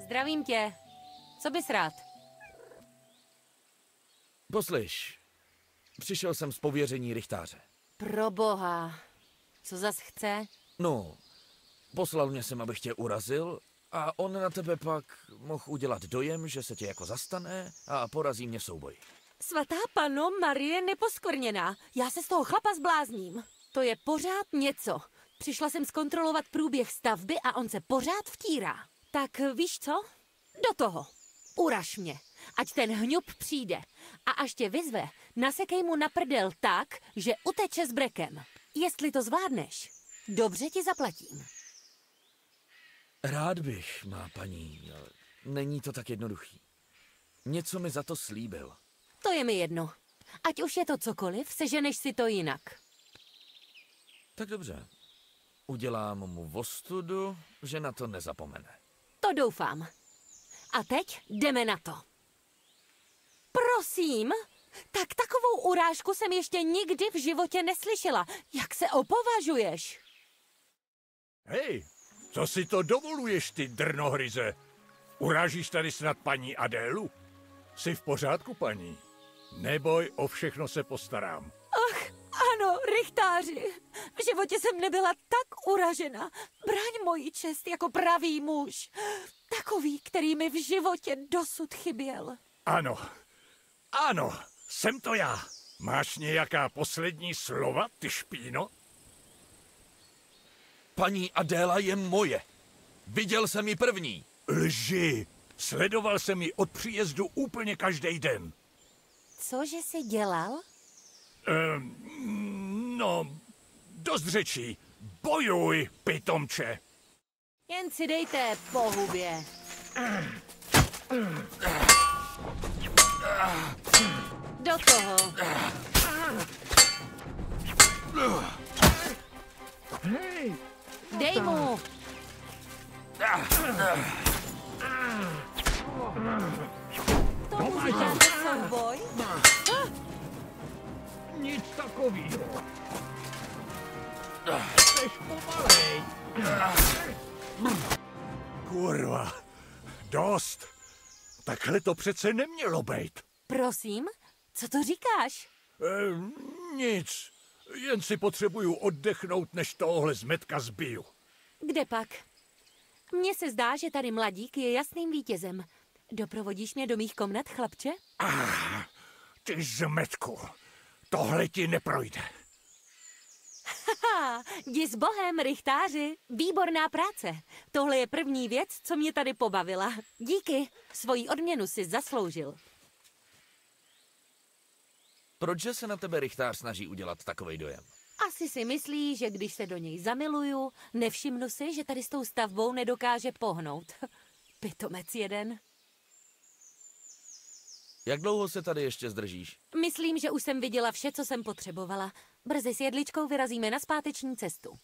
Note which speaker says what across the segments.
Speaker 1: Zdravím tě. Co bys rád?
Speaker 2: Poslyš, přišel jsem z pověření rychtáře.
Speaker 1: Proboha. Co zas chce?
Speaker 2: No, poslal mě sem, abych tě urazil a on na tebe pak mohl udělat dojem, že se tě jako zastane a porazí mě v souboji.
Speaker 1: Svatá Panno Marie Neposkvrněná. Já se z toho chlapa zblázním. To je pořád něco. Přišla jsem zkontrolovat průběh stavby a on se pořád vtírá. Tak víš co? Do toho. Uraž mě. Ať ten hňup přijde. A až tě vyzve, nasekej mu na prdel tak, že uteče s brekem. Jestli to zvládneš, dobře ti zaplatím.
Speaker 2: Rád bych, má paní, ale není to tak jednoduchý. Něco mi za to slíbil.
Speaker 1: To je mi jedno. Ať už je to cokoliv, seženeš si to jinak.
Speaker 2: Tak dobře. Udělám mu ostudu, že na to nezapomene.
Speaker 1: To doufám. A teď jdeme na to. Prosím? Tak takovou urážku jsem ještě nikdy v životě neslyšela. Jak se opovažuješ?
Speaker 3: Hej, co si to dovoluješ, ty drnohryze? Urážíš tady snad paní Adélu? Jsi v pořádku, paní? Neboj, o všechno se postarám.
Speaker 1: Ach, ano, rychtáři. V životě jsem nebyla tak uražena. Braň moji čest jako pravý muž. Takový, který mi v životě dosud chyběl.
Speaker 3: Ano, ano, jsem to já. Máš nějaká poslední slova, ty špíno?
Speaker 2: Paní Adéla je moje. Viděl jsem ji první.
Speaker 3: Lži. Sledoval jsem ji od příjezdu úplně každý den.
Speaker 1: Cože jsi dělal?
Speaker 3: No, dost řečí. Bojuj, pitomče.
Speaker 1: Jen si dejte po hubě. Do toho.
Speaker 4: Hej!
Speaker 1: Dej mu. To můžete souboj?
Speaker 4: Nic takovýho. Jseš pomalej.
Speaker 3: Kurva, dost. Takhle to přece nemělo být.
Speaker 1: Prosím? Co to říkáš?
Speaker 3: Nic. Jen si potřebuju oddechnout, než tohle zmetka zbiju.
Speaker 1: Kde pak? Mně se zdá, že tady mladík je jasným vítězem. Doprovodíš mě do mých komnat, chlapče?
Speaker 3: Ty zmetku, tohle ti neprojde.
Speaker 1: Haha, jdi s bohem, rychtáři. Výborná práce. Tohle je první věc, co mě tady pobavila. Díky, svoji odměnu si zasloužil.
Speaker 2: Proč se na tebe rychtář snaží udělat takovej dojem?
Speaker 1: Asi si myslí, že když se do něj zamiluju, nevšimnu si, že tady s tou stavbou nedokáže pohnout. Pitomec jeden.
Speaker 2: Jak dlouho se tady ještě zdržíš?
Speaker 1: Myslím, že už jsem viděla vše, co jsem potřebovala. Brzy s jedličkou vyrazíme na zpáteční cestu.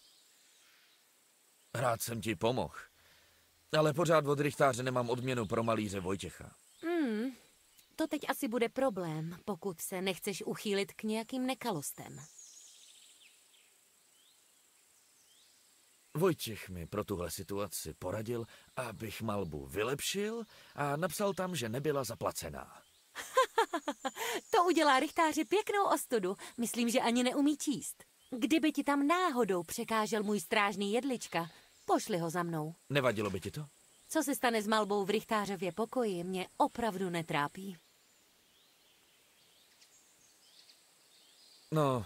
Speaker 2: Rád jsem ti pomohl. Ale pořád od rychtáře nemám odměnu pro malíře Vojtěcha.
Speaker 1: To teď asi bude problém, pokud se nechceš uchýlit k nějakým nekalostem.
Speaker 2: Vojtěch mi pro tuhle situaci poradil, abych malbu vylepšil a napsal tam, že nebyla zaplacená.
Speaker 1: To udělá rychtáři pěknou ostudu. Myslím, že ani neumí číst. Kdyby ti tam náhodou překážel můj strážný jedlička, pošli ho za mnou.
Speaker 2: Nevadilo by ti to?
Speaker 1: Co se stane s malbou v rychtářově pokoji, mě opravdu netrápí.
Speaker 2: No,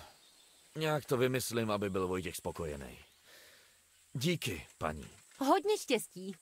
Speaker 2: nějak to vymyslím, aby byl Vojtěch spokojený. Díky, paní.
Speaker 1: Hodně štěstí.